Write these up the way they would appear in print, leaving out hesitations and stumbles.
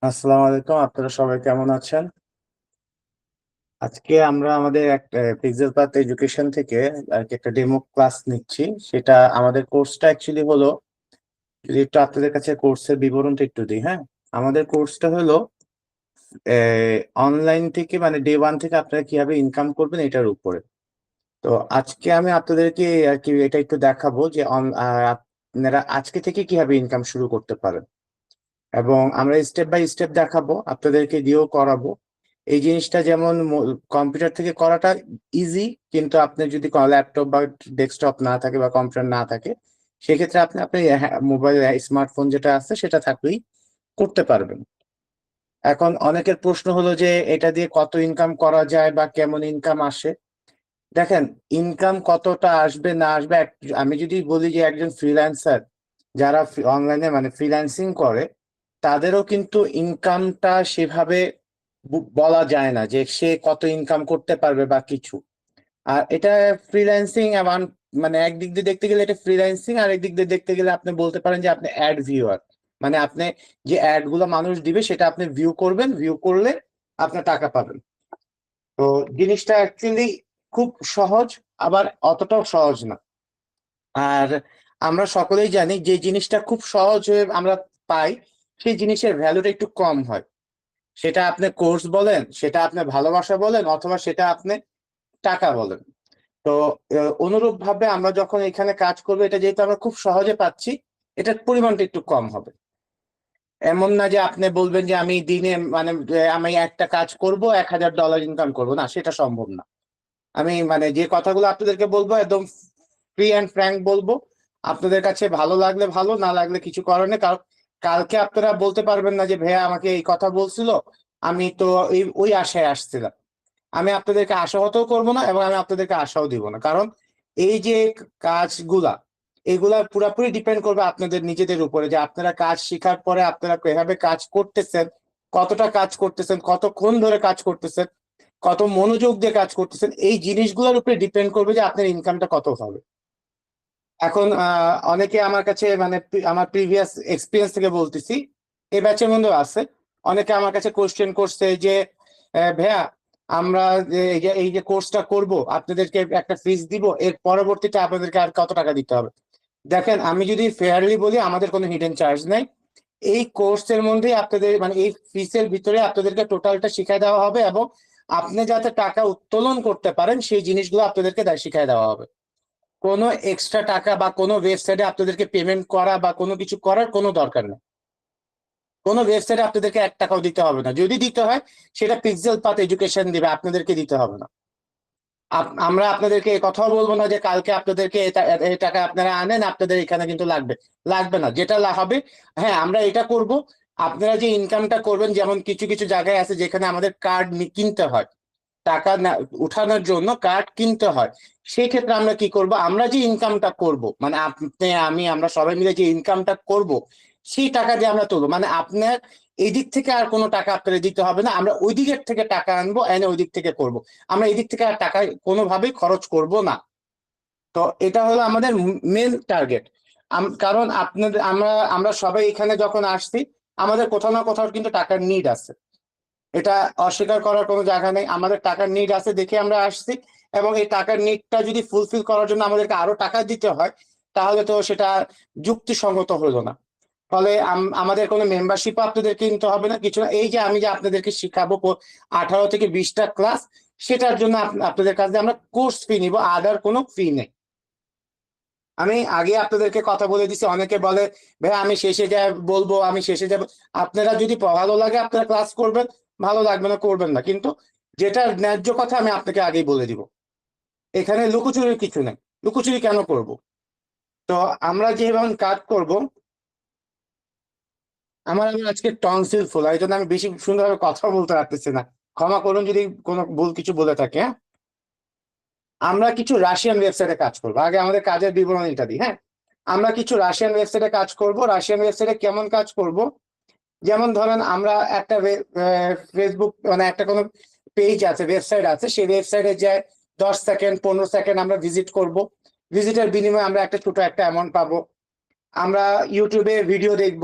আসসালামু আলাইকুম, আপনারা সবাই কেমন আছেন? আজকে আমরা আমাদের একটা পিক্সেল পাথ এডুকেশন থেকে আর কি একটা ডেমো ক্লাস নিচ্ছি। সেটা আমাদের কোর্সটা অ্যাকচুয়ালি হলো, যদি একটু আপনাদের কাছে কোর্সের বিবরণটা একটু দিই। হ্যাঁ, আমাদের কোর্সটা হলো অনলাইন থেকে, মানে ডে ওয়ান থেকে আপনারা কিভাবে ইনকাম করবেন এটার উপরে। তো আজকে আমি আপনাদেরকে আর কি এটা একটু দেখাবো যে আপনারা আজকে থেকে কিভাবে ইনকাম শুরু করতে পারেন, এবং আমরা স্টেপ বাই স্টেপ দেখাবো, আপনাদেরকে দিয়েও করাবো। এই জিনিসটা যেমন কম্পিউটার থেকে করাটা ইজি, কিন্তু আপনি যদি ল্যাপটপ বা ডেস্কটপ না থাকে বা কম্পিউটার না থাকে, সেক্ষেত্রে আপনি আপনি মোবাইল স্মার্টফোন যেটা আছে সেটা থাকলেই করতে পারবেন। এখন অনেকের প্রশ্ন হলো যে এটা দিয়ে কত ইনকাম করা যায় বা কেমন ইনকাম আসে। দেখেন, ইনকাম কতটা আসবে না আসবে, আমি যদি বলি যে একজন ফ্রিল্যান্সার যারা অনলাইনে মানে ফ্রিল্যান্সিং করে, তাদেরও কিন্তু ইনকামটা সেভাবে বলা যায় না যে সে কত ইনকাম করতে পারবে বা কিছু। আর এটা ফ্রিল্যান্সিং এমন, মানে একদিক দিয়ে দেখতে গেলে এটা ফ্রিল্যান্সিং, আর একদিক দিয়ে দেখতে গেলে আপনি বলতে পারেন যে আপনি অ্যাড ভিউয়ার। মানে আপনি যে অ্যাড গুলো মানুষ দিবে সেটা আপনি ভিউ করবেন, ভিউ করলে আপনি টাকা পাবেন। তো জিনিসটা অ্যাকচুয়ালি খুব সহজ, আবার অতটাও সহজ না। আর আমরা সকলেই জানি যে জিনিসটা খুব সহজ হয়ে আমরা পাই, সেই জিনিসের ভ্যালুটা একটু কম হয়। সেটা আপনি কোর্স বলেন, সেটা আপনি ভালোবাসা বলেন, অথবা সেটা আপনি টাকা বলেন। তো অনুরূপ ভাবে আমরা যখন এখানে কাজ করবো, এটা যেহেতু আমরা খুব সহজে পাচ্ছি, এটার পরিমাণটা একটু কম হবে। এমন না যে আপনি বলবেন যে আমি দিনে মানে আমি একটা কাজ করব $1,000 ইনকাম করব, না, সেটা সম্ভব না। আমি মানে যে কথাগুলো আপনাদেরকে বলবো একদম ফ্রি অ্যান্ড ফ্র্যাঙ্ক বলবো। আপনাদের কাছে ভালো লাগলে ভালো, না লাগলে কিছু করার নেই। কারণ কালকে আপনারা বলতে পারবেন না যে ভাইয়া আমাকে এই কথা বলছিল, আমি তো ওই আশায় আসছিলাম। আমি আপনাদেরকে আশাহতও করবো না, এবং আমি আপনাদেরকে আশাও দিব না। কারণ এই যে কাজগুলা, এগুলা পুরোপুরি ডিপেন্ড করবে আপনাদের নিজেদের উপরে, যে আপনারা কাজ শিখার পরে আপনারা কিভাবে কাজ করতেছেন, কতটা কাজ করতেছেন, কতক্ষণ ধরে কাজ করতেছেন, কত মনোযোগ দিয়ে কাজ করতেছেন, এই জিনিসগুলোর উপরে ডিপেন্ড করবে যে আপনার ইনকামটা কত হবে। এখন অনেকে আমার কাছে মানে আমার প্রিভিয়াস এক্সপিরিয়েন্স থেকে বলতেছি, এই ব্যাচের মধ্যে আছে, অনেকে আমার কাছে কোশ্চেন করছে যে ভাইয়া, আমরা এই যে কোর্সটা করব, আপনাদেরকে একটা ফিস দিব, এর পরবর্তীতে আপনাদেরকে আর কত টাকা দিতে হবে। দেখেন, আমি যদি ফেয়ারলি বলি, আমাদের কোনো হিডেন চার্জ নাই। এই কোর্সের মধ্যেই আপনাদের মানে এই ফিসের ভিতরে আপনাদেরকে টোটালটা শিখাই দেওয়া হবে, এবং আপনি যাতে টাকা উত্তোলন করতে পারেন সেই জিনিসগুলো আপনাদেরকে শিখাই দেওয়া হবে। কোনো এক্সট্রা টাকা বা কোনো ওয়েবসাইটে আপনাদেরকে পেমেন্ট করা বা কোনো কিছু করার কোনো দরকার নেই। কোনো ওয়েবসাইটে আপনাদেরকে $1 দিতে হবে না, যদি দিতে হয় সেটা পিক্সেল পাথ এডুকেশন দিবে, আপনাদেরকে দিতে হবে না। আমরা আপনাদেরকে এই কথাও বলবো না যে কালকে আপনাদেরকে এই টাকা আপনারা আনেন, আপনাদের এখানে কিন্তু লাগবে, লাগবে না। যেটা হবে, হ্যাঁ আমরা এটা করব। আপনারা যে ইনকামটা করবেন, যেমন কিছু কিছু জায়গায় আছে যেখানে আমাদের কার্ড কিনতে হয়, টাকা না উঠানোর জন্য কার্ড কিনতে হয়। সেই ক্ষেত্রে আমরা কি করব, আমরা যে ইনকামটা করব, মানে আপনি আমি আমরা সবাই মিলে যে ইনকামটা করব, সেই টাকা দিয়ে আমরা তুলবো। মানে আপনার এই দিক থেকে আর কোনো টাকা আপনাদের দিতে হবে না, আমরা ওই দিকের থেকে টাকা আনবো, এনে ওই দিক থেকে করব। আমরা এই দিক থেকে আর টাকা কোনোভাবেই খরচ করব না। তো এটা হলো আমাদের মেন টার্গেট। কারণ আপনাদের আমরা আমরা সবাই এখানে যখন আসছি, আমাদের কোথাও না কোথাও কিন্তু টাকার নিড আছে। এটা অস্বীকার করার কোনো জায়গা নেই, আমাদের টাকার নিড আছে দেখে আমরা আসছি। এবং এই টাকার নিডটা যদি ফুলফিল করার জন্য আমাদেরকে আরো টাকা দিতে হয়, তাহলে তো সেটা যুক্তিসঙ্গত হলো না। ফলে আমাদের কোনো মেম্বারশিপ আপনাদের কিনতে হবে না, কিছু না। এই যে আমি যে আপনাদেরকে শিখাবো 18 থেকে 20টা ক্লাস, সেটার জন্য আপনাদের কাছে আমরা কোর্স ফি নিব, আদার কোনো ফি নেই। আমি আগে আপনাদেরকে কথা বলে দিছি, অনেকে বলে ভাই আমি শেষে যা বলবো, আমি শেষে যাব। আপনারা যদি ভালো লাগে আপনারা ক্লাস করবেন, ভালো লাগবে না করবেন না, কিন্তু যেটা ন্যায্য কথা আমি আপনাকে আগেই বলে দিব। এখানে লুকোচুরির কিছু নেই। লুকোচুরি কেন করব? তো আমরা যেভাবে কাজ করব, আমি আজকে টনসিল ফুল, এই জন্য আমি বেশি সুন্দরভাবে কথা বলতে পারতেছি না। ক্ষমা করুন যদি কোনো ভুল কিছু বলে থাকে, হ্যাঁ। আমরা কিছু রাশিয়ান ওয়েবসাইটে কাজ করবো, আগে আমাদের কাজের বিবরণীটা দিই, হ্যাঁ। আমরা কিছু রাশিয়ান ওয়েবসাইটে কাজ করব। রাশিয়ান ওয়েবসাইটে কেমন কাজ করব, যেমন ধরেন আমরা একটা ফেসবুক মানে একটা কোনো পেজ আছে, ওয়েবসাইট আছে, সেই ওয়েবসাইটে যে 10 সেকেন্ড 15 সেকেন্ড আমরা ভিজিট করব। ভিজিটের বিনিময়ে আমরা একটা ছোট একটা অ্যামাউন্ট পাবো। আমরা ইউটিউবে ভিডিও দেখব,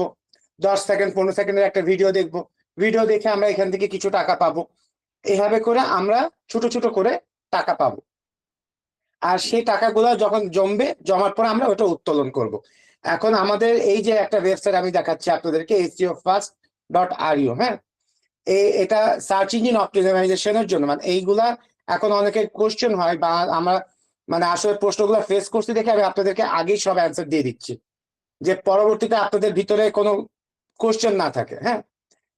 10 সেকেন্ড 15 সেকেন্ডের একটা ভিডিও দেখব, ভিডিও দেখে আমরা এখান থেকে কিছু টাকা পাবো। এভাবে করে আমরা ছোট ছোট করে টাকা পাবো। আর সেই টাকাগুলো যখন জমবে, জমার পর আমরা ওটা উত্তোলন করব। এখন আমাদের এই যে একটা ওয়েবসাইট আমি দেখাচ্ছি আপনাদেরকে, SEOfast.ru, হ্যাঁ, এটা সার্চ ইঞ্জিন অপটিমাইজেশনের জন্য, মানে এইগুলা এখন অনেকের কোশ্চেন হয় বা আমরা মানে আসলে প্রশ্নগুলো ফেস করছি দেখে আমি আপনাদেরকে আগেই সব অ্যান্সার দিয়ে দিচ্ছি, যে পরবর্তীতে আপনাদের ভিতরে কোনো কোশ্চেন না থাকে। হ্যাঁ,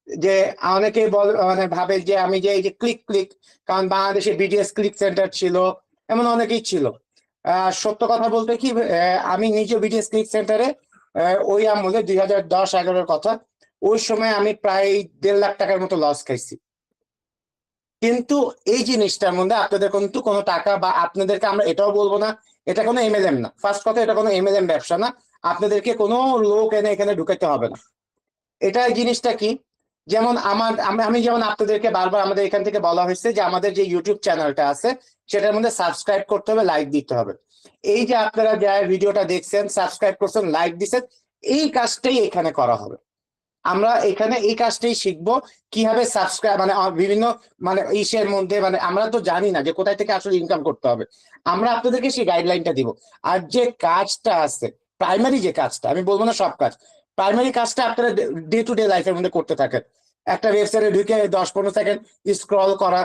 যে অনেকে মানে ভাবে যে আমি যে এই যে ক্লিক ক্লিক, কারণ বাংলাদেশে বিডিএস ক্লিক সেন্টার ছিল, এমন অনেকেই ছিল। সত্য কথা বলতে কি, আমি নিজে বিডিএস ক্লিক সেন্টারে ওই আমলে 2010-11 কথা, ওই সময় আমি প্রায় 1.5 লাখ টাকার মতো লস খাইছি। কিন্তু এই জিনিসটার মধ্যে আপনাদের কিন্তু কোনো টাকা বা আপনাদেরকে আমরা এটাও বলবো না এটা কোনো এমএলএম না। ফার্স্ট কথা, এটা কোনো এমএলএম ব্যবসা না, আপনাদেরকে কোনো লোক এনে এখানে ঢুকাতে হবে না। এটা জিনিসটা কি, যেমন আমি যেমন আপনাদেরকে বারবার আমাদের এখান থেকে বলা হয়েছে যে আমাদের যে ইউটিউব চ্যানেলটা আছে সেটার মধ্যে সাবস্ক্রাইব করতে হবে, লাইক দিতে হবে। এই যে আপনারা যারা ভিডিওটা দেখছেন, সাবস্ক্রাইব করছেন, লাইক দিচ্ছেন, এই কাজটাই এখানে করা হবে। আমরা এখানে এই কাজটাই শিখবো, কিভাবে সাবস্ক্রাইব মানে বিভিন্ন মানে ইসের মধ্যে, মানে আমরা তো জানি না যে কোথায় থেকে আসলে ইনকাম করতে হবে। আমরা আপনাদেরকে সেই গাইডলাইনটা দিব। আর যে কাজটা আছে, প্রাইমারি যে কাজটা, আমি বলবো না সব কাজ, প্রাইমারি কাজটা আপনারা ডে টু ডে লাইফের মধ্যে করতে থাকেন। একটা ওয়েবসাইটে ঢুকে 10-15 সেকেন্ড স্ক্রল করা,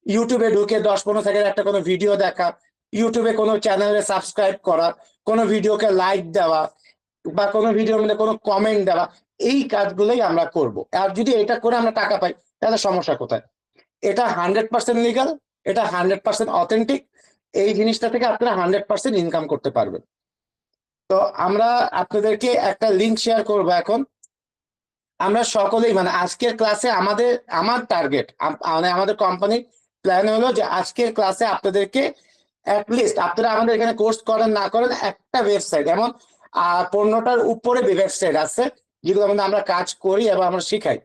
ইউটিউবে ঢুকে 10-15 সেকেন্ড একটা কোনো ভিডিও দেখা, ইউটিউবে কোনো চ্যানেলে সাবস্ক্রাইব করা, কোনো ভিডিওকে লাইক দেওয়া বা কোনো ভিডিওর মধ্যে কোনো কমেন্ট দেওয়া, এই কাজগুলোই আমরা করব। আর যদি এটা করে আমরা টাকা পাই তাহলে সমস্যা কোথায়? এটা 100% লিগাল, এটা 100% অথেন্টিক। এই জিনিসটা থেকে আপনারা 100% ইনকাম করতে পারবেন। তো আমরা আপনাদেরকে একটা লিঙ্ক শেয়ার করবো এখন। আমরা সকলেই মানে আজকের ক্লাসে আমার টার্গেট মানে আমাদের কোম্পানির প্ল্যান হলো যে আজকের ক্লাসে আপনাদেরকে অ্যাটলিস্ট, আপনারা আমাদের এখানে কোর্স করেন না করেন, একটা ওয়েবসাইট এমন 15টার উপরে ওয়েবসাইট আছে যেগুলো মধ্যে আমরা কাজ করি এবং আমরা শিখাই।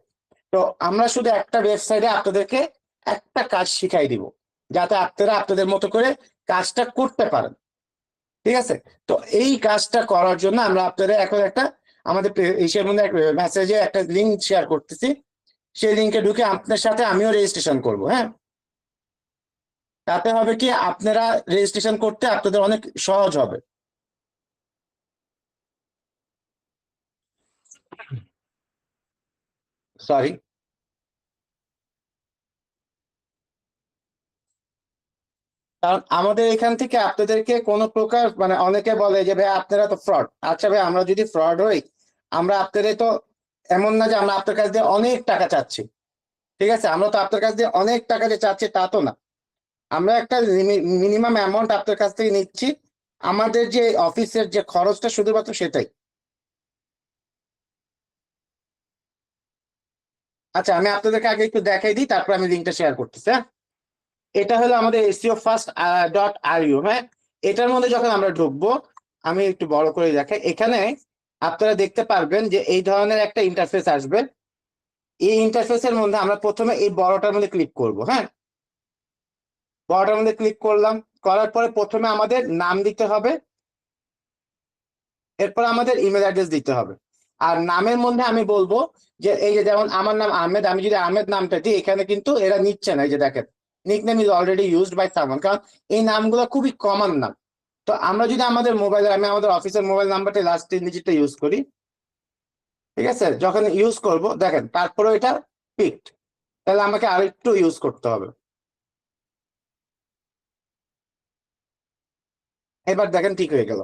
তো আমরা শুধু একটা ওয়েবসাইটে আপনাদেরকে একটা কাজ শিখাই দিব, যাতে আপনারা আপনাদের মতো করে কাজটা করতে পারেন। ঠিক আছে? তো এই কাজটা করার জন্য আমরা আপনাদের এখন একটা আমাদের ইসের মধ্যে মেসেজে একটা লিঙ্ক শেয়ার করতেছি, সেই লিঙ্কে ঢুকে আপনার সাথে আমিও রেজিস্ট্রেশন করব। হ্যাঁ, তাতে হবে কি, আপনারা রেজিস্ট্রেশন করতে আপনাদের অনেক সহজ হবে। সরি, কারণ আমাদের এখান থেকে আপনাদেরকে কোনো প্রকার মানে অনেকে বলে যে ভাই আপনারা তো ফ্রড। আচ্ছা ভাই, আমরা যদি ফ্রড হই, আমরা আপনাদের তো এমন না যে আমরা আপনার কাছ দিয়ে অনেক টাকা চাচ্ছি। ঠিক আছে, আমরা তো আপনার কাছ দিয়ে অনেক টাকা যে চাচ্ছি তা তো না। আমরা একটা মিনিমাম অ্যামাউন্ট আপনার কাছ থেকে নিচ্ছি, আমাদের যে অফিসের যে খরচটা শুধুমাত্র সেটাই। আচ্ছা, আমি আপনাদেরকে আগে একটু দেখাই দিই, তারপর আমি লিঙ্কটা শেয়ার করতেছি। হ্যাঁ, এটা হলো আমাদের SEOfast.ru। হ্যাঁ, এটার মধ্যে যখন আমরা ঢুকবো, আমি একটু বড় করে দেখাই, এখানে আপনারা দেখতে পারবেন যে এই ধরনের একটা ইন্টারফেস আসবে। এই ইন্টারফেসের মধ্যে আমরা প্রথমে এই বড়টার মধ্যে ক্লিক করব। হ্যাঁ, বড়টার মধ্যে ক্লিক করলাম, করার পরে প্রথমে আমাদের নাম দিতে হবে, এরপর আমাদের ইমেল অ্যাড্রেস দিতে হবে। আর নামের মধ্যে আমি বলবো যে এই যে যেমন আমার নাম আহমেদ, আমি যদি আহমেদ নামটা দিই, এখানে কিন্তু এরা নিচ্ছে না। এই যে দেখেন, nickname is already used by someone, কারণ এই নামগুলো খুবই কমন নাম। তো আমরা যদি আমাদের মোবাইলে, আমি আমাদের অফিসের মোবাইল নাম্বারটা লাস্ট 3 ডিজিটটা ইউজ করি। ঠিক আছে, যখন ইউজ করব দেখেন তারপরে এটা পিকড, তাহলে আমাকে আরেকটু ইউজ করতে হবে। এবার দেখেন ঠিক হয়ে গেল।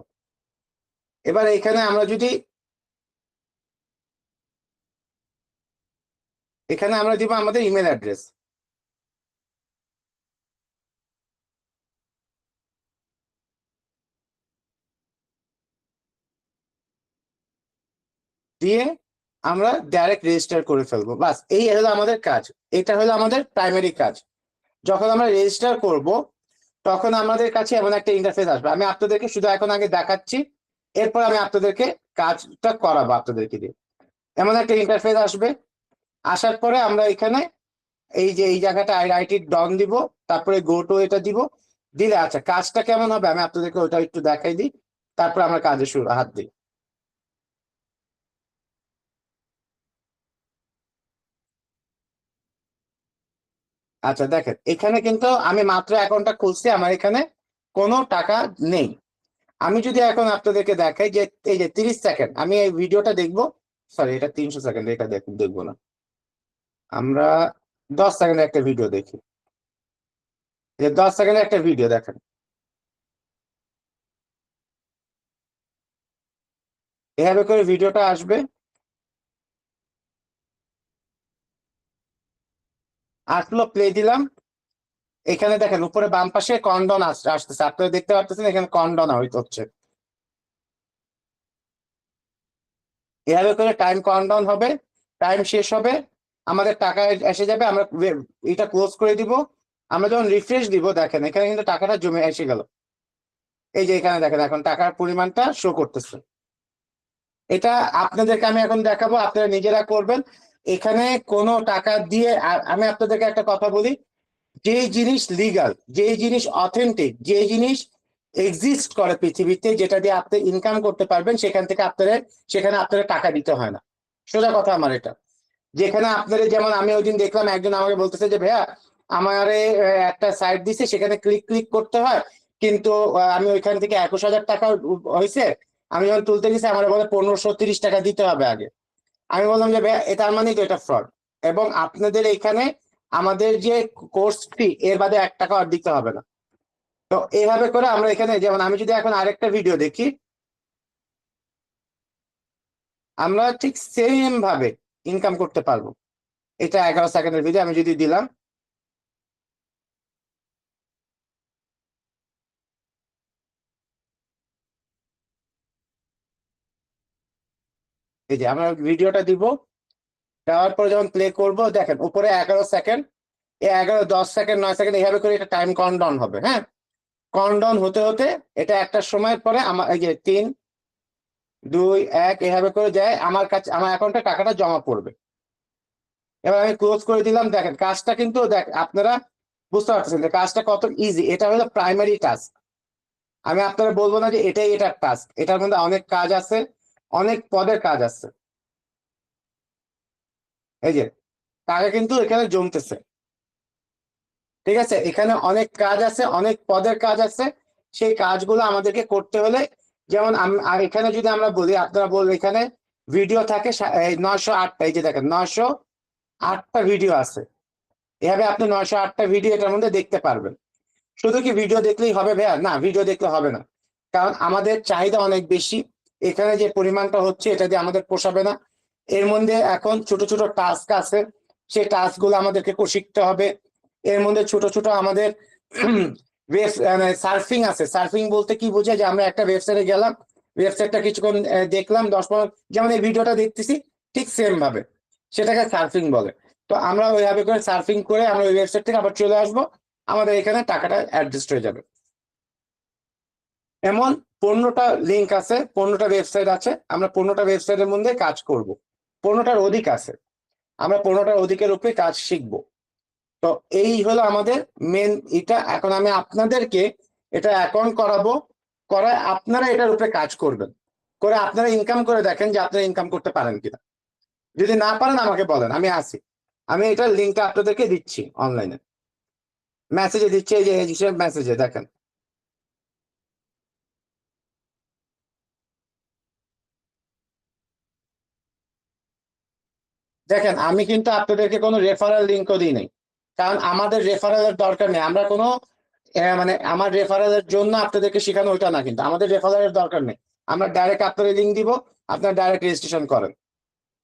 এবার এখানে আমরা যদি এখানে আমরা দিব আমাদের ইমেল অ্যাড্রেস, দিয়ে আমরা ডাইরেক্ট রেজিস্টার করে ফেলবো। বাস, এই হলো আমাদের কাজ। এটা হলো আমাদের প্রাইমারি কাজ। যখন আমরা রেজিস্টার করব, তখন আমাদের কাছে এমন একটা ইন্টারফেস আসবে। আমি আপনাদেরকে শুধু এখন আগে দেখাচ্ছি, এরপর আমি আপনাদেরকে কাজটা করাবো আপনাদেরকে দিয়ে। এমন একটা ইন্টারফেস আসবে, আসার পরে আমরা এখানে এই যে এই জায়গাটা আইআইটি ডন দিব, তারপরে গো টু এটা দিব। দিলে আচ্ছা কাজটা কেমন হবে আমি আপনাদেরকে ওটা একটু দেখাই দিই, তারপর আমরা কাজে শুরু হাত দিই। আচ্ছা দেখেন, এখানে কিন্তু আমি মাত্র অ্যাকাউন্টটা খুলছি, আমার এখানে কোনো টাকা নেই। আমি যদি এখন আপনাদেরকে দেখাই যে এই যে 30 সেকেন্ড আমি এই ভিডিওটা দেখবো, সরি এটা 300 সেকেন্ড, এটা দেখবো না, আমরা 10 সেকেন্ডের একটা ভিডিও দেখি। এই যে 10 সেকেন্ডের একটা ভিডিও দেখেন, এভাবে করে ভিডিওটা আসবে, আসলো, প্লে দিলাম। এখানে দেখেন উপরে বাম পাশে কন্ডন আসতেছে, আপনারা দেখতে পাচ্ছেন এখানে কন্ডন হচ্ছে। এভাবে করে টাইম কাউন্টডাউন হবে, টাইম শেষ হবে, আমাদের টাকা এসে যাবে, আমরা এটা ক্লোজ করে দিব। আমরা যখন রিফ্রেশ দিব দেখেন এখানে কিন্তু টাকাটা জমে এসে গেল। এই যে এখানে দেখেন এখন টাকার পরিমাণটা শো করতেছে। এটা আপনাদেরকে আমি এখন দেখাবো, আপনারা নিজেরা করবেন। এখানে কোনো টাকা দিয়ে, আর আমি আপনাদেরকে একটা কথা বলি, যে জিনিস লিগাল, যে জিনিস অথেন্টিক, যে জিনিস এক্সিস্ট করে পৃথিবীতে, যেটা দিয়ে আপনি ইনকাম করতে পারবেন, সেখান থেকে আপনারা, সেখানে আপনারা টাকা দিতে হয় না। সোজা কথা আমার এটা। যেখানে আপনাদের, যেমন আমি ওই দিন দেখলাম একজন আমাকে বলতেছে যে ভাইয়া আমারে একটা সাইট দিছে, সেখানে ক্লিক ক্লিক করতে হয়, কিন্তু আমি ওইখান থেকে 21,000 টাকা হয়েছে, আমি যখন তুলতে গেছি আমার বলে 1530 টাকা দিতে হবে আগে। আমি বললাম যে ভাইয়া এটার মানে তো এটা ফ্রড, এবং আপনাদের এখানে আমাদের যে কোর্স ফি এর বাদে 1 টাকা আর দিতে হবে না। তো এইভাবে করে আমরা এখানে, যেমন আমি যদি এখন আরেকটা ভিডিও দেখি, আমরা ঠিক সেম ভাবে ইনকাম করতে পারবো। এটা 11 সেকেন্ডের ভিডিও, আমি যদি দিলাম, এই যে আমরা ভিডিওটা দিব, দেওয়ার পরে যখন প্লে করব দেখেন উপরে 11 সেকেন্ড, এই 11, 10 সেকেন্ড, 9 সেকেন্ড এইভাবে করে এটা টাইম কাউন্টডাউন হবে। হ্যাঁ, কাউন্টডাউন হতে হতে এটা একটা সময়ের পরে আমার এই যে 3, 2, 1 এভাবে করে যায়, আমার কাছে আমার অ্যাকাউন্টে টাকাটা জমা পড়বে। এবার আমি ক্লোজ করে দিলাম। দেখেন কাজটা কিন্তু দেখ আপনারা বুঝতে পারছেন যে কাজটা কত ইজি। এটা হলো প্রাইমারি টাস্ক। আমি আপনারা বলবো না যে এটাই এটার টাস্ক, এটার মধ্যে অনেক কাজ আছে, অনেক পদের কাজ আছে। এই যে টাকা কিন্তু এখানে জমতেছে, ঠিক আছে, এখানে অনেক কাজ আছে, অনেক পদের কাজ আছে। সেই কাজগুলো আমাদেরকে করতে হলে, যেমন আর এখানে যদি আমরা বলি, আপনারা বলবেন এখানে ভিডিও থাকে 908টা, এই যে দেখেন 908টা ভিডিও আছে। এভাবে আপনি 908টা ভিডিও এটার মধ্যে দেখতে পারবেন। শুধু কি ভিডিও দেখলেই হবে ভাইয়া? না, ভিডিও দেখলে হবে না, কারণ আমাদের চাহিদা অনেক বেশি। এখানে যে পরিমাণটা হচ্ছে এটা দিয়ে আমাদের পোষাবে না। এর মধ্যে এখন ছোট ছোট টাস্ক আছে, সেই টাস্ক গুলো আমাদেরকে শিখতে হবে। এর মধ্যে ছোট ছোট আমাদের সার্ফিং আছে। সার্ফিং বলতে কি বোঝায়, যে আমরা একটা ওয়েবসাইটে গেলাম, ওয়েবসাইটটা কিছুক্ষণ দেখলাম, 10-15, যেমন এই ভিডিওটা দেখতেছি, ঠিক সেম ভাবে সেটাকে সার্ফিং বলে। তো আমরা ওইভাবে করে সার্ফিং করে আমরা ওই ওয়েবসাইট থেকে আবার চলে আসবো, আমাদের এখানে টাকাটা অ্যাডজাস্ট হয়ে যাবে। এমন 15টা লিঙ্ক আছে, 15টা ওয়েবসাইট আছে, আমরা 15টা ওয়েবসাইটের মধ্যে কাজ করব। 15টার অধিক আছে, আমরা 15টার অধিকের উপরে কাজ শিখবো। তো এই হলো আমাদের মেন। এটা এখন আমি আপনাদেরকে এটা অ্যাকাউন্ট করাবো, করায় আপনারা এটার উপরে কাজ করবেন, করে আপনারা ইনকাম করে দেখেন যে আপনারা ইনকাম করতে পারেন কিনা। যদি না পারেন আমাকে বলেন, আমি আছি, আমি এটার লিঙ্কটা আপনাদেরকে দিচ্ছি অনলাইনে, মেসেজে দিচ্ছি, এই যে মেসেজে দেখেন। দেখেন আমি কিন্তু আপনাদেরকে কোনো রেফারেল লিঙ্কও দিই নাই, কারণ আমাদের রেফারেলের দরকার নেই। আমরা কোনো মানে আমার রেফারেলের জন্য আপনাদেরকে শেখানো ওইটা না, কিন্তু আমাদের রেফারেলের দরকার নেই। আমরা ডাইরেক্ট আপনাদের লিঙ্ক দিব, আপনার ডাইরেক্ট রেজিস্ট্রেশন করেন।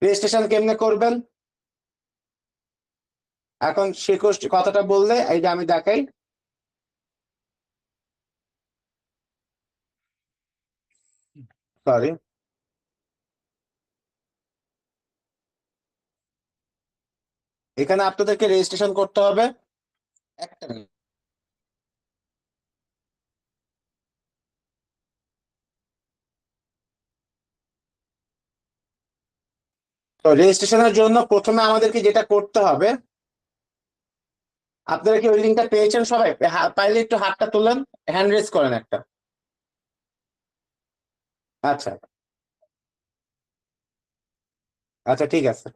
রেজিস্ট্রেশন কেমনে করবেন, এখন সে কথাটা বললে এই যে আমি দেখাই। সরি, এখানে আপনাদেরকে রেজিস্ট্রেশন করতে হবে। একটা minute। তো রেজিস্ট্রেশনের জন্য প্রথমে আমাদেরকে যেটা করতে হবে, আপনারা কি ওই লিঙ্কটা পেয়েছেন সবাই? পাইলে একটু হাতটা তুলেন, হ্যান্ড রেজ করেন একটা। আচ্ছা, আচ্ছা ঠিক আছে।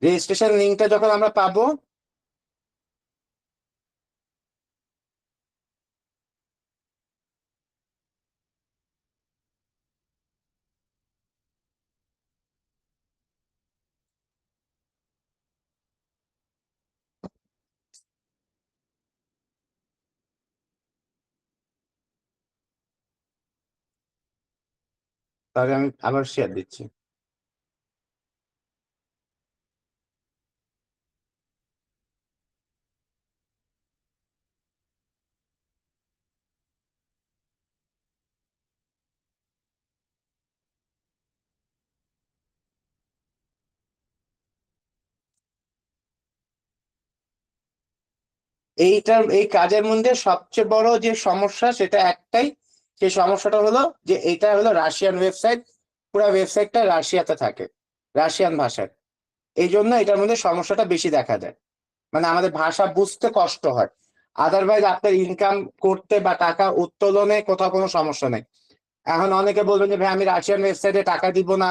রেজিস্ট্রেশন লিঙ্কটা যখন আমরা পাবো, তাহলে আমি আবার শেয়ার দিচ্ছি। এই কাজের মধ্যে সবচেয়ে বড় যে সমস্যা সেটা একটাই, সেই সমস্যাটা হলো যে এটা হলো রাশিয়ান ওয়েবসাইট, পুরো ওয়েবসাইটটা রাশিয়াতে থাকে, রাশিয়ান ভাষায়। এই জন্য এটার মধ্যে সমস্যাটা বেশি দেখা যায়, মানে আমাদের ভাষা বুঝতে কষ্ট হয়। আদারওয়াইজ আপনার ইনকাম করতে বা টাকা উত্তোলনে কোথাও কোনো সমস্যা নেই। এখন অনেকে বলবেন যে ভাই আমি রাশিয়ান ওয়েবসাইটে টাকা দিব না,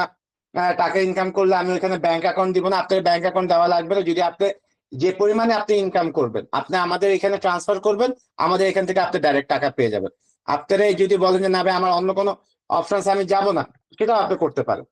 টাকা ইনকাম করলে আমি ওইখানে ব্যাংক অ্যাকাউন্ট দিব না। আপনার ব্যাংক অ্যাকাউন্ট দেওয়া লাগবে না, যদি আপনি যে পরিমাণে আপনি ইনকাম করবেন আপনি আমাদের এখানে ট্রান্সফার করবেন, আমাদের এখান থেকে আপনি ডাইরেক্ট টাকা পেয়ে যাবেন। আপনারা যদি বলেন যে না ভাই আমার অন্য কোনো অপশন আমি যাব না, সেটাও আপনি করতে পারেন।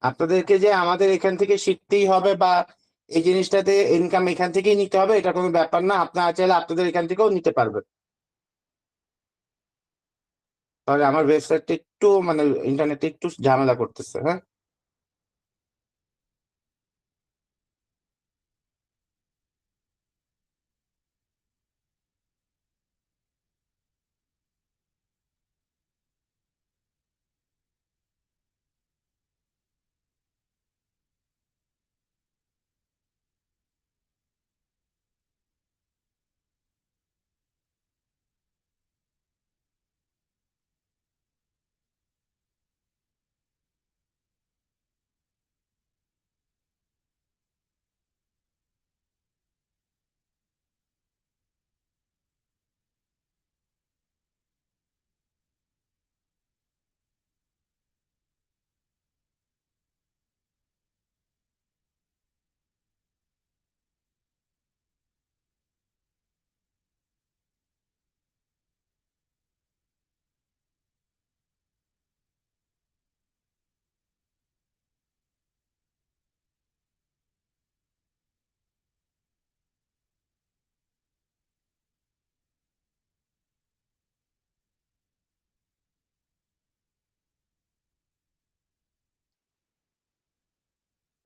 আপনাদেরকে যে আমাদের এখান থেকে শিখতেই হবে বা এই জিনিসটাতে ইনকাম এখান থেকেই নিতে হবে এটা কোনো ব্যাপার না, আপনারা চাইলে আপনাদের এখান থেকেও নিতে পারবেন। তাহলে আমার ওয়েবসাইটটা একটু মানে ইন্টারনেটে একটু ঝামেলা করতেছে, হ্যাঁ।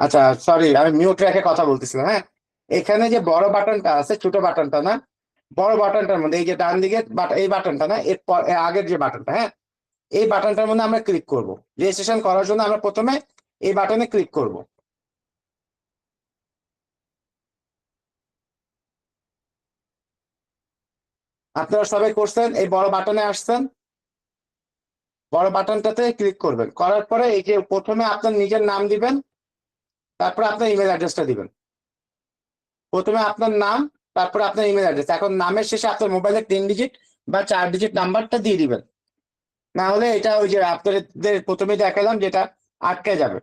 আচ্ছা, সরি, আমি মিউট রেখে কথা বলতেছিলাম, হ্যাঁ। এখানে যে বড় বাটনটা আছে, ছোট বাটনটা না, বড় বাটনটার মধ্যে এই যে ডান দিকে এই বাটনটা না, এর আগের যে বাটনটা, হ্যাঁ, এই বাটনটার মধ্যে আমরা ক্লিক করব। রেজিস্ট্রেশন করার জন্য আমরা প্রথমে এই বাটনে ক্লিক করব। আপনারা সবাই করছেন, এই বড় বাটনে আসছেন, বড় বাটনটাতে ক্লিক করবেন, করার পরে এই যে প্রথমে আপনার নিজের নাম দিবেন, তারপরে আপনার ইমেল অ্যাড্রেসটা দিবেন। প্রথমে আপনার নাম, তারপরে আপনার ইমেল অ্যাড্রেস। এখন নামের শেষে আপনার মোবাইলের 3 ডিজিট বা 4 ডিজিট নাম্বারটা দিয়ে দিবেন, না হলে এটা ওই যে আপনাদের প্রথমে দেখালাম যেটা আটকে যাবে।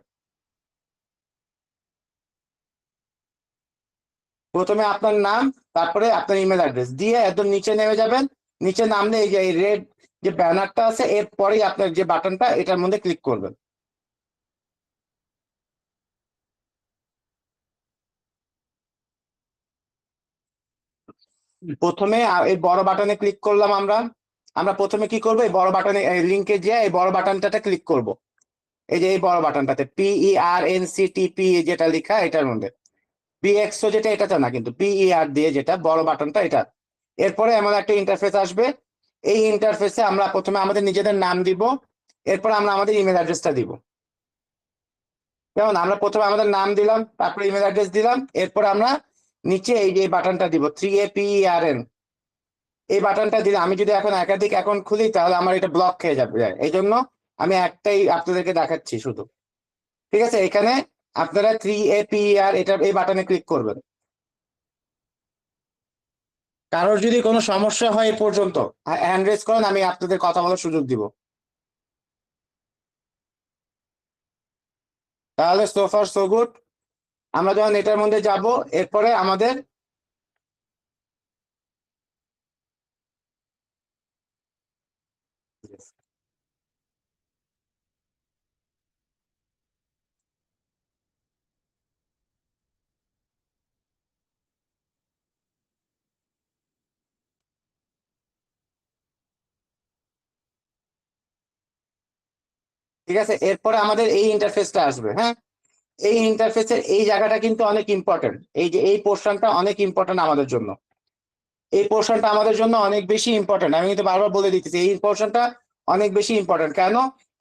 প্রথমে আপনার নাম, তারপরে আপনার ইমেল অ্যাড্রেস দিয়ে একদম নিচে নেমে যাবেন। নিচে নামলে এই যে রেড যে ব্যানারটা আছে এর পরেই আপনার যে বাটনটা এটার মধ্যে ক্লিক করবেন। প্রথমে এই বড় বাটনে ক্লিক করলাম আমরা। আমরা প্রথমে কি করবো, এই বড় বাটনে লিঙ্কে গিয়ে এই বড় বাটনটাতে ক্লিক করব। এই যে এই বড় বাটনটাতে PERNCTP যেটা লেখা এটার মধ্যে, PXO যেটা এটাতে না কিন্তু PER দিয়ে যেটা বড় বাটনটা এটা। এরপরে এমন একটা ইন্টারফেস আসবে, এই ইন্টারফেসে আমরা প্রথমে আমাদের নিজেদের নাম দিব, এরপর আমরা আমাদের ইমেল অ্যাড্রেসটা দিব। যেমন আমরা প্রথমে আমাদের নাম দিলাম, তারপরে ইমেল অ্যাড্রেস দিলাম, এরপর আমরা নিচে এই যে বাটনটা দিব 3APERN, এই বাটনটা দিলে আমি যদি এখন একাধিক অ্যাকাউন্ট খুলি তাহলে আমার এটা ব্লক খেয়ে যাবে, এই জন্য আমি একটাই আপনাদেরকে দেখাচ্ছি শুধু। ঠিক আছে, এখানে আপনারা 3APER এটা এই বাটনে ক্লিক করবেন। কারোর যদি কোনো সমস্যা হয় এ পর্যন্ত হ্যান্ড রেজ করেন, আমি আপনাদের কথা বলার সুযোগ দিব। তাহলে সো ফার সো গুড। আমরা যখন এটার মধ্যে যাব, এরপরে আমাদের ঠিক আছে, এরপরে আমাদের এই ইন্টারফেসটা আসবে। হ্যাঁ, এই ইন্টারফেসের এই জায়গাটা কিন্তু অনেক ইম্পর্টেন্ট, এই যে এই পোর্শনটা অনেক ইম্পর্টেন্ট আমাদের জন্য। এই পোর্শনটা আমাদের জন্য অনেক বেশি ইম্পর্টেন্ট, আমি কিন্তু বারবার বলে দিতেছি এই পোর্শনটা অনেক বেশি ইম্পর্টেন্ট। কেন?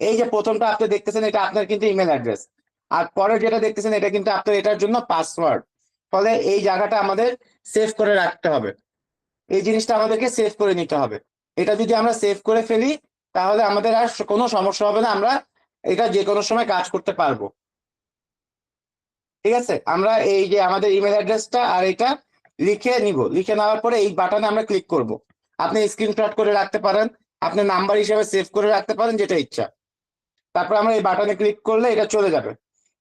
এই যে প্রথমটা আপনি দেখতেছেন এটা আপনার কিন্তু ইমেল অ্যাড্রেস, আর পরে যেটা দেখতেছেন এটা কিন্তু আপনার এটার জন্য পাসওয়ার্ড। ফলে এই জায়গাটা আমাদের সেভ করে রাখতে হবে, এই জিনিসটা আমাদেরকে সেভ করে নিতে হবে। এটা যদি আমরা সেভ করে ফেলি তাহলে আমাদের আর কোনো সমস্যা হবে না, আমরা এটা যে কোনো সময় কাজ করতে পারবো। ঠিক আছে, আমরা এই যে আমাদের ইমেল অ্যাড্রেসটা আর এটা লিখে নিব, লিখে নেওয়ার পরে এই বাটনে আমরা ক্লিক করব। আপনি স্ক্রিনশট করে রাখতে পারেন, আপনি নাম্বার হিসেবে সেভ করে রাখতে পারেন, যেটা ইচ্ছা। তারপর আমরা এই বাটনে ক্লিক করলে এটা চলে যাবে।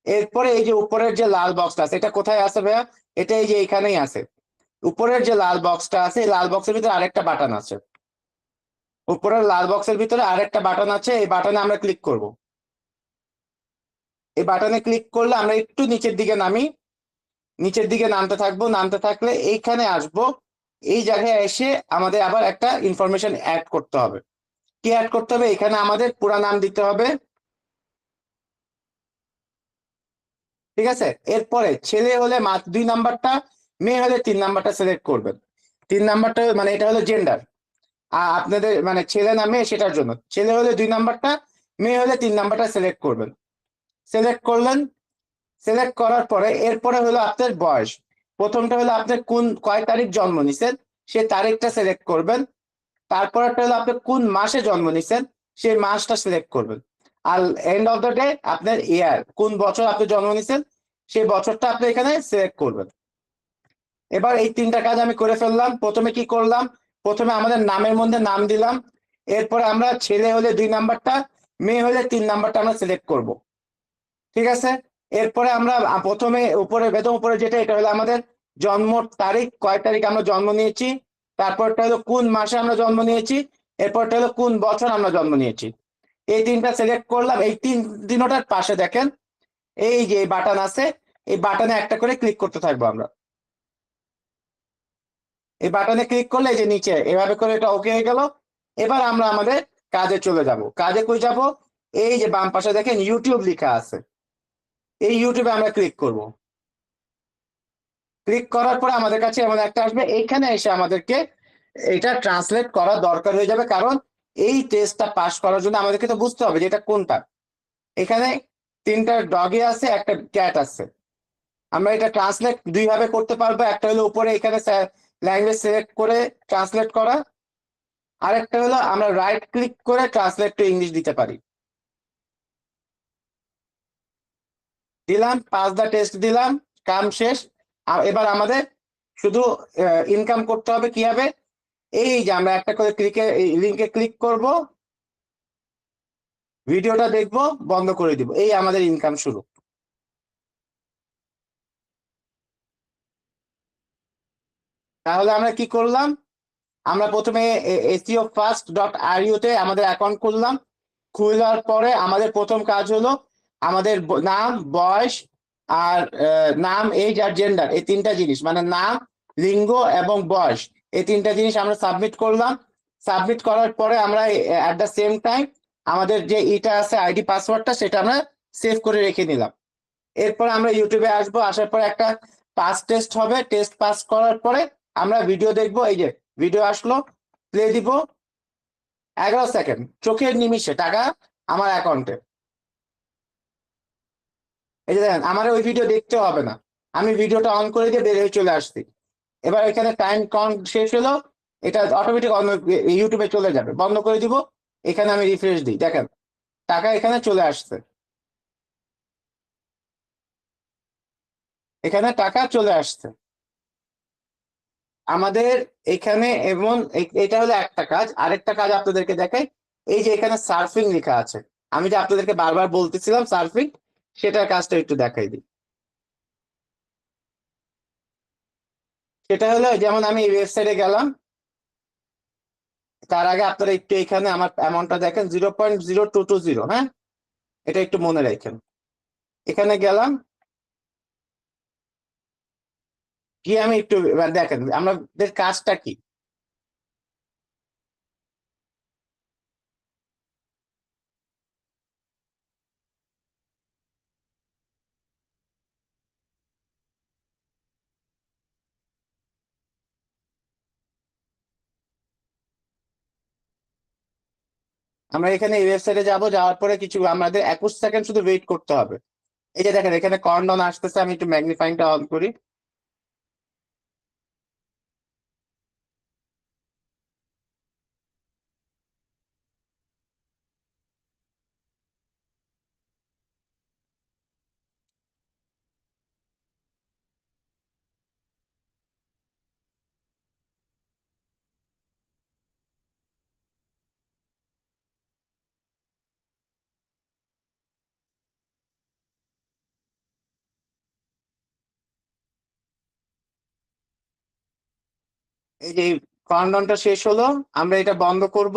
এরপরে এই যে উপরের যে লাল বক্সটা আছে, এটা কোথায় আছে ভাইয়া? এটা এই যে এখানেই আছে। উপরের যে লাল বক্সটা আছে, এই লাল বক্সের ভিতরে আরেকটা বাটন আছে। উপরের লাল বক্সের ভিতরে আরেকটা বাটন আছে, এই বাটনে আমরা ক্লিক করব। এই বাটনে ক্লিক করলে আমরা একটু নিচের দিকে নামি, নিচের দিকে নামতে থাকবো, নামতে থাকলে এইখানে আসবো। এই জায়গায় এসে আমাদের আবার একটা ইনফরমেশন অ্যাড করতে হবে। কি অ্যাড করতে হবে? এখানে আমাদের পুরা নাম দিতে হবে। ঠিক আছে, এরপরে ছেলে হলে 2 নাম্বারটা, মেয়ে হলে 3 নাম্বারটা সিলেক্ট করবেন। 3 নাম্বারটা মানে এটা হলো জেন্ডার, আর আপনাদের মানে ছেলে না মেয়ে সেটার জন্য, ছেলে হলে 2 নাম্বারটা, মেয়ে হলে 3 নাম্বারটা সিলেক্ট করবেন। সিলেক্ট করলেন, সিলেক্ট করার পরে এরপরে হলো আপনার বয়স। প্রথমটা হলো আপনার কয় তারিখ জন্ম নিছেন, সে তারিখটা সিলেক্ট করবেন। তারপরটা হলো আপনি কোন মাসে জন্ম নিছেন, সেই মাসটা সিলেক্ট করবেন। আর এন্ড অফ দ্য ডে আপনার ইয়ার, কোন বছর আপনি জন্ম নিছেন সেই বছরটা আপনি এখানে সিলেক্ট করবেন। এবার এই 3টা কাজ আমি করে ফেললাম। প্রথমে কি করলাম? প্রথমে আমাদের নামের মধ্যে নাম দিলাম, এরপরে আমরা ছেলে হলে 2 নাম্বারটা, মেয়ে হলে 3 নাম্বারটা আমরা সিলেক্ট করব। ঠিক আছে, এরপরে আমরা প্রথমে উপরে বেদম উপরে যেটা, এটা হলো আমাদের জন্ম তারিখ, কয় তারিখ আমরা জন্ম নিয়েছি। তারপরটা হলো কোন মাসে আমরা জন্ম নিয়েছি, এরপরটা হলো কোন বছর আমরা জন্ম নিয়েছি। এই 3টা সিলেক্ট করলাম। এই তিনটার পাশে দেখেন এই যে বাটন আছে, এই বাটনে একটা করে ক্লিক করতে থাকবো আমরা। এই বাটনে ক্লিক করলে এই যে নিচে এভাবে করে এটা ওকে হয়ে গেল। এবার আমরা আমাদের কাজে চলে যাব। কাজে কই যাব? এই যে বাম পাশে দেখেন ইউটিউব লেখা আছে, এই ইউটিউবে আমরা ক্লিক করব। ক্লিক করার পরে আমাদের কাছে এমন একটা আসবে, এইখানে এসে আমাদেরকে এটা ট্রান্সলেট করা দরকার হয়ে যাবে, কারণ এই টেস্টটা পাস করার জন্য আমাদেরকে তো বুঝতে হবে যে এটা কোনটা। এখানে 3টা ডগে আছে, একটা ক্যাট আছে। আমরা এটা ট্রান্সলেট 2 ভাবে করতে পারবো। একটা হলো উপরে এখানে ল্যাঙ্গুয়েজ সিলেক্ট করে ট্রান্সলেট করা, আর একটা হলো আমরা রাইট ক্লিক করে ট্রান্সলেট টু ইংলিশ দিতে পারি। দিলাম, পাস দা টেস্ট দিলাম, কাম শেষ। এবার আমাদের শুধু ইনকাম করতে হবে। কি হবে? এই যে আমরা একটা করে লিঙ্কে ক্লিক করব, ভিডিওটা দেখব, বন্ধ করে দিব, এই আমাদের ইনকাম শুরু। তাহলে আমরা কি করলাম? আমরা প্রথমে SEOfast.ru তে আমাদের অ্যাকাউন্ট খুললাম। খোলার পরে আমাদের প্রথম কাজ হলো আমাদের নাম, বয়স আর নাম, এজ আর জেন্ডার, এই 3টা জিনিস মানে নাম, লিঙ্গ এবং বয়স, এই 3টা জিনিস আমরা সাবমিট করলাম। সাবমিট করার পরে আমরা অ্যাট দ্য সেম টাইম আমাদের যে এটা আছে আইডি পাসওয়ার্ডটা সেটা আমরা সেভ করে রেখে নিলাম। এরপর আমরা ইউটিউবে আসবো, আসার পরে একটা পাস টেস্ট হবে, টেস্ট পাস করার পরে আমরা ভিডিও দেখবো। এই যে ভিডিও আসলো, প্লে দিব। 11 সেকেন্ড, চোখের নিমিষে টাকা আমার অ্যাকাউন্টে। এই যে দেখেন, আমার ওই ভিডিও দেখতে হবে না, আমি ভিডিওটা অন করে দিয়ে বের হয়ে চলে আসছি। এবার এখানে টাইম কাউন্ট শেষ হলো, এটা অটোমেটিক ইউটিউবে চলে যাবে, বন্ধ করে দিব। এখানে আমি রিফ্রেশ দিই, দেখেন টাকা এখানে চলে আসছে, এখানে টাকা চলে আসছে আমাদের এখানে। এবং এটা হলো একটা কাজ, আরেকটা কাজ আপনাদেরকে দেখাই। এই যে এখানে সার্ফিং লেখা আছে, আমি যে আপনাদেরকে বারবার বলতেছিলাম সার্ফিং, সেটার কাজটা একটু দেখাই দিই। সেটা হলো যেমন আমি এই ওয়েবসাইটে গেলাম, তার আগে আপনারা একটু এখানে আমার অ্যামাউন্টটা দেখেন, 0.0220। হ্যাঁ, এটা একটু মনে রাখেন। এখানে গেলাম, গিয়ে আমি একটু এবার দেখেন আমাদের কাজটা কি। আমরা এখানে এই ওয়েবসাইটে যাবো, যাওয়ার পরে কিছু আমাদের 21 সেকেন্ড শুধু ওয়েট করতে হবে। এই যে দেখেন এখানে কাউন্টডাউন আসতেছে, আমি একটু ম্যাগনিফাইংটা অন করি। এই যে কাউন্টডাউনটা শেষ হলো, আমরা এটা বন্ধ করব।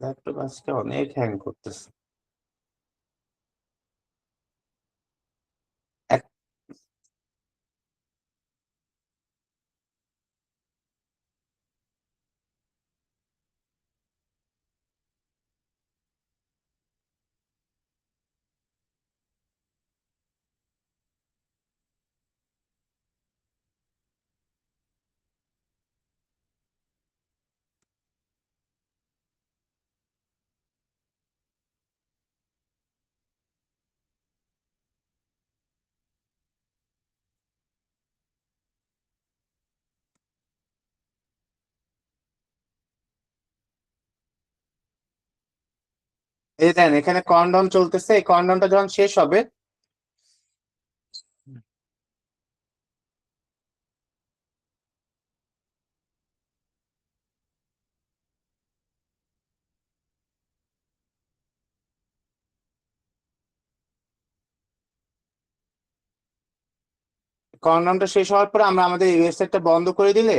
ল্যাপটপ আজকে অনেক হ্যাং করতেছে। এই দেন এখানে কাউন্টডাউন চলতেছে, এই কাউন্টডাউনটা যখন শেষ হবে, কাউন্টডাউনটা শেষ হওয়ার পরে আমরা আমাদের এই ওয়েবসাইটটা বন্ধ করে দিলে,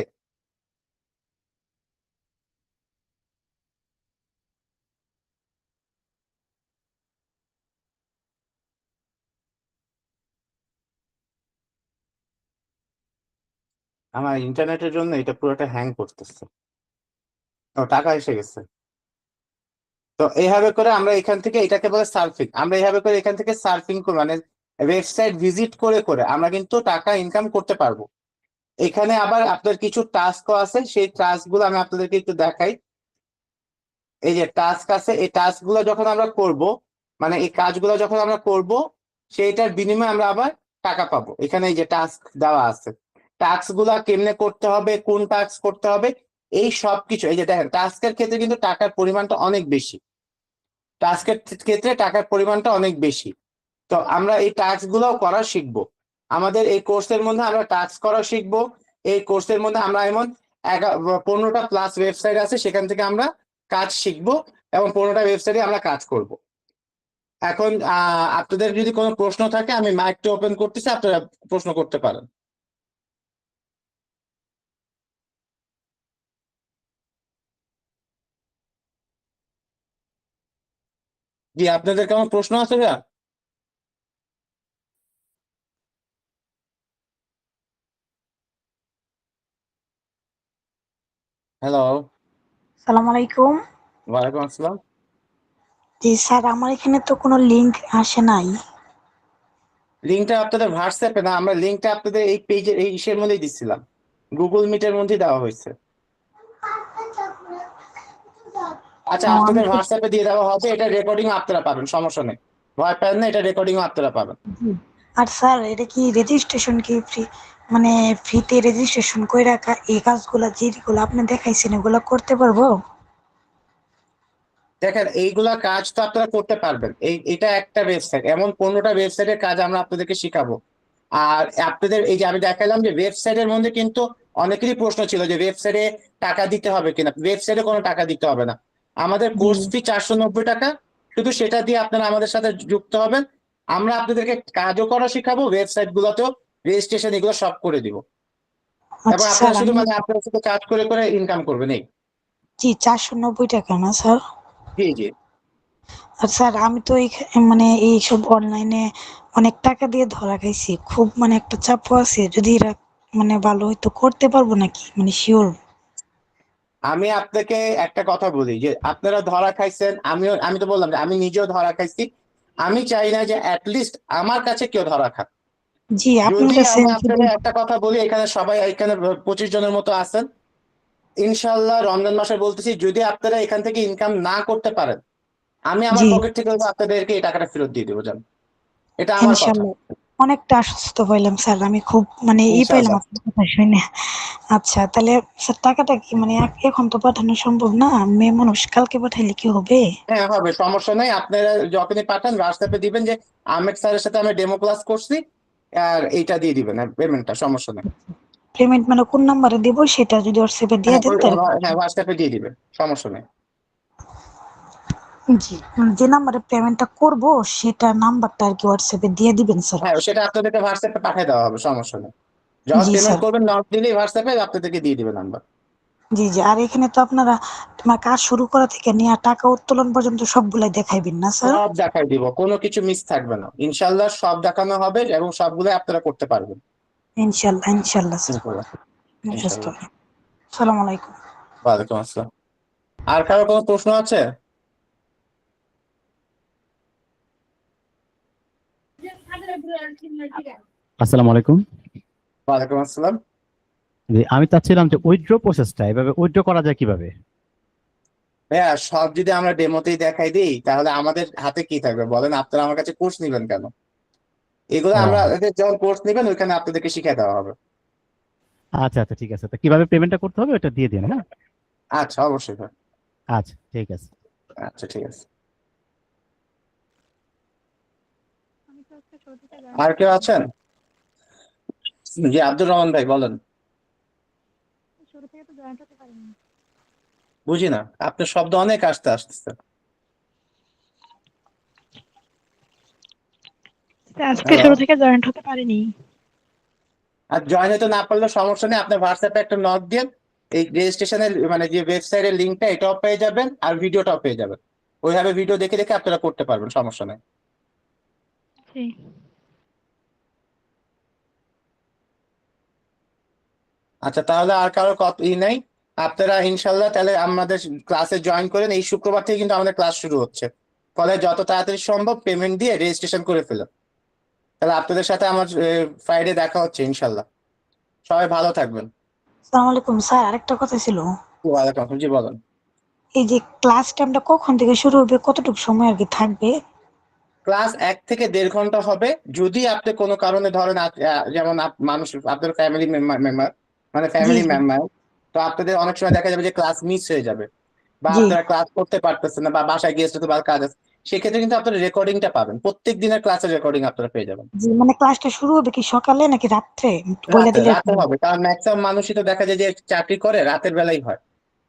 আমার ইন্টারনেটের জন্য এটা পুরোটা হ্যাং করতেছে। ও, টাকা এসে গেছে। তো এইভাবে করে আমরা এখান থেকে, এটাকে বলে সার্ফিং, আমরা এইভাবে করে এখান থেকে সার্ফিং করে মানে ওয়েবসাইট ভিজিট করে করে আমরা কিন্তু টাকা ইনকাম করতে পারবো। এখানে আবার আপনার কিছু টাস্কও আছে, সেই টাস্ক গুলো আমি আপনাদেরকে একটু দেখাই। এই যে টাস্ক আছে, এই টাস্ক গুলো যখন আমরা করব, মানে এই কাজগুলো যখন আমরা করব, সেইটার বিনিময়ে আমরা আবার টাকা পাবো। এখানে এই যে টাস্ক দেওয়া আছে, টাস্ক গুলা কেমনে করতে হবে, কোন টাস্ক করতে হবে, এই সব কিছু। এই যে দেখেন টাস্কের ক্ষেত্রে কিন্তু টাকার পরিমাণটা অনেক বেশি, টাস্কের ক্ষেত্রে টাকার পরিমাণটা অনেক বেশি। তো আমরা এই টাস্ক গুলাও করা শিখবো। আমাদের এই কোর্সের মধ্যে আমরা টাস্ক করা শিখবো। এই কোর্সের মধ্যে আমরা এমন 15টা প্লাস ওয়েবসাইট আছে, সেখান থেকে আমরা কাজ শিখবো, এবং 15টা ওয়েবসাইটে আমরা কাজ করব। এখন আপনাদের যদি কোনো প্রশ্ন থাকে, আমি মাইকটা ওপেন করতেছি, আপনারা প্রশ্ন করতে পারেন। জি, আপনাদের কোনো প্রশ্ন আছে ভাইয়া? হ্যালো। সালাম আলাইকুম। ওয়ালাইকুম আসসালাম। জি স্যার, আমার এখানে তো কোনো লিংক আসে নাই। লিঙ্কটা আপনাদের হোয়াটসঅ্যাপে না, আমরা লিঙ্কটা আপনাদের এই পেজের এই ইসের মধ্যেই দিচ্ছিলাম, গুগল মিটের মধ্যে দেওয়া হয়েছে। আচ্ছা, ও, আমি আপনাদের ঠিক। হোয়াটসঅ্যাপে দিয়ে দেওয়া হবে, এটা রেকর্ডিং আপনারা পাবেন, সমস্যা নেই, ভয় পাবেন না, এটা রেকর্ডিং আপনারা পাবেন। জি। আর স্যার, এটা কি রেজিস্ট্রেশন কি ফ্রি, মানে ফ্রিতে রেজিস্ট্রেশন করে রাখা এই কাজগুলা যেগুলো আপনি দেখাইছেন এগুলা করতে পারবো? দেখেন, এইগুলা কাজ তো আপনারা করতে পারবেন, এটা একটা ওয়েবসাইট, এমন 15টা ওয়েবসাইটের কাজ আমরা আপনাদেরকে শিখাবো। আর আপনাদের এই যে আমি দেখালাম যে ওয়েবসাইটের মধ্যে কিন্তু অনেকেরই প্রশ্ন ছিল যে ওয়েবসাইটে টাকা দিতে হবে কিনা। ওয়েবসাইটে কোনো টাকা দিতে হবে না, আমাদের জি। কোর্স ফি 490 টাকা, শুধু সেটা দিয়ে আপনারা আমাদের সাথে যুক্ত হবেন। আমরা আপনাদেরকে কাজও করা শিখাবো, ওয়েবসাইট গুলোতেও রেজিস্ট্রেশন এগুলো সব করে দিব, এবং আচ্ছা আপনারা স্যার, শুধু আমি। মানে আপনারা শুধু কাজ করে করে ইনকাম করবেন এই। জি, 490 টাকা না স্যার? জি জি। আর স্যার, আমি তো মানে এইসব অনলাইনে অনেক টাকা দিয়ে ধরা খাইছি, খুব মানে একটা চাপও আছে, যদি এরা মানে ভালো হয়তো করতে পারবো নাকি, মানে শিওর? আমি আপনাকে একটা কথা বলি যে আপনারা ধরা খাইছেন, আমি তো বললাম যে আমি নিজেও ধরা খাইছি। আমি চাই না যে লিস্ট আমার কাছে কেউ ধরা খাক। জি, আপনার যদি কাছে আমি যদি। আপনাকে একটা কথা বলি, এখানে সবাই এখানে 25 জনের মতো আছেন, ইনশাল্লাহ রমজান মাসে বলতেছি, যদি আপনারা এখান থেকে ইনকাম না করতে পারেন, আমি আমার জি, পকেট থেকে আপনাদেরকে এই টাকাটা ফেরত দিয়ে দেবো, জান, এটা আমার কথা। ইনশাল্লাহ। অনেকটা আশ্বস্ত পাইলাম স্যার, আমি খুব মানে পাইলাম ইনশাল্লাহ। আপনার কথা শুনে। আচ্ছা, তাহলে স্যার, টাকাটা কি মানে এখন তো পাঠানো সম্ভব না, মেয়ে মানুষ, কালকে পাঠাইলে কি হবে? হ্যাঁ হবে, সমস্যা নেই, আপনারা যখনই পাঠান হোয়াটসঅ্যাপে দিবেন যে আহমেদ স্যারের সাথে আমি ডেমো ক্লাস করছি, আর এইটা দিয়ে দিবেন পেমেন্টটা, সমস্যা নেই। পেমেন্ট মানে কোন নাম্বারে দিব সেটা যদি হোয়াটসঅ্যাপে দিয়ে হ্যাঁ দেন তাহলে। হ্যাঁ, হোয়াটসঅ্যাপে দিয়ে দিবেন, সমস্যা নেই। জি, মানে যে নাম্বারে পেমেন্টটা করব সেটা নাম্বারটা আর কি হোয়াটসঅ্যাপে দিয়ে দিবেন স্যার। হ্যাঁ, সেটা আপনাদেরকে হোয়াটসঅ্যাপে পাঠিয়ে দেওয়া হবে, সমস্যা নেই। যখন জি পেমেন্ট স্যার। করবেন নক দিলেই হোয়াটসঅ্যাপে আপনাদেরকে দিয়ে দিবে নাম্বার। জি, জি। আর এখানে তো আপনারা তোমার কাজ শুরু করা থেকে নিয়ে টাকা উত্তোলন পর্যন্ত সবগুলাই দেখাইবেন না স্যার? সব দেখাই দিব, কোনো কিছু মিস থাকবে না, ইনশাল্লাহ সব দেখানো হবে এবং সবগুলো আপনারা করতে পারবেন। ইনশাল্লাহ, ইনশাল্লাহ স্যার। ইনশাল্লাহ। সুস্থ। ইনশাল্লাহ। আসসালামু আলাইকুম। ওয়ালাইকুম আসসালাম। আর কারো কোনো প্রশ্ন আছে? আসসালামু আলাইকুম। ওয়ালাইকুম আসসালাম। জি, আমি চাচ্ছিলাম যে উইথড্র প্রসেসটা এভাবে উইথড্র করা যায় কিভাবে? ভাইয়া, সব যদি আমরা ডেমোতেই দেখাই দিই তাহলে আমাদের হাতে কি থাকবে বলেন, আপনারা আমার কাছে কোর্স নিবেন কেন? এগুলো ও, আমরা যখন কোর্স নিবেন ওইখানে আপনাদেরকে শিখিয়ে দেওয়া হবে। আচ্ছা আচ্ছা, ঠিক আছে। তো কিভাবে পেমেন্টটা করতে হবে ওটা দিয়ে দিন, হ্যাঁ? আচ্ছা, অবশ্যই ভাই। আচ্ছা, ঠিক আছে। আচ্ছা, ঠিক আছে। আর কেউ আছেন? জি, আব্দুর রহমান ভাই বলেন। শুরু থেকে তো জয়েন্ট হতে পারিনি। বুঝি না, আপনার শব্দ অনেক আসতে আসতেছে। আজকে হ্যালো। শুরু থেকে জয়েন্ট হতে পারিনি। আর জয়েন হতে না পারলে সমস্যা নেই, আপনার হোয়াটসঅ্যাপে একটা নক দিয়ে এই রেজিস্ট্রেশনের মানে যে ওয়েবসাইটের লিঙ্কটা এটাও পেয়ে যাবেন আর ভিডিওটাও পেয়ে যাবেন, ওইভাবে ভিডিও দেখে দেখে আপনারা করতে পারবেন, সমস্যা নেই। জি। আচ্ছা, তাহলে আর কারো নেই, আপনারা ইনশাল্লাহ তাহলে আমাদের ক্লাসে জয়েন করেন, এই শুক্রবার থেকে কিন্তু আমাদের ক্লাস শুরু হচ্ছে, ফলে যত তাড়াতাড়ি সম্ভব পেমেন্ট দিয়ে রেজিস্ট্রেশন করে ফেলুন। তাহলে আপনাদের সাথে আমার ফ্রাইডে দেখা হচ্ছে ইনশাল্লাহ। সবাই ভালো থাকবেন। আসসালামু আলাইকুম স্যার, আরেকটা কথা ছিল। ওয়ালাইকুম আসসালাম, জি বলেন। এই যে ক্লাস টাইমটা কখন থেকে শুরু হবে, কতটুকু সময় আর কি থাকবে? ক্লাস 1 থেকে 1.5 ঘন্টা হবে। যদি আপনি কোনো কারণে ধরেন যেমন মানুষ আপনার ফ্যামিলি মেম্বার মানে জি, ফ্যামিলি জি। মেম্বার, তো আপনাদের অনেক সময় দেখা যাবে যে ক্লাস মিস হয়ে যাবে, বা জি, আপনারা ক্লাস করতে পারতেছেন না, বা বাসায় গেস্ট হতে বা কাজ আছে, সেক্ষেত্রে কিন্তু আপনারা রেকর্ডিংটা পাবেন, প্রত্যেক দিনের ক্লাসের রেকর্ডিং আপনারা পেয়ে যাবেন। জি। মানে ক্লাসটা শুরু হবে কি সকালে নাকি রাত্রে, একটু বলে রাতে দিলে আর রাতে কি। হবে, কারণ ম্যাক্সিমাম মানুষই তো দেখা যায় যে চাকরি করে রাতের বেলায় হয়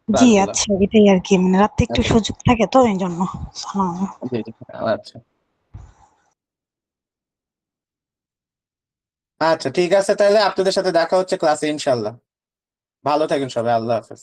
জি, ক্লাসগুলো। আচ্ছা, এটাই আর কি, মানে রাত্রে একটু আচ্ছা। সুযোগ থাকে তো এই জন্য। সালাম। জি জি। আচ্ছা। আচ্ছা, ঠিক আছে, তাহলে আপনাদের সাথে দেখা হচ্ছে ক্লাসে ইনশাল্লাহ। ভালো থাকেন সবাই, আল্লাহ হাফেজ।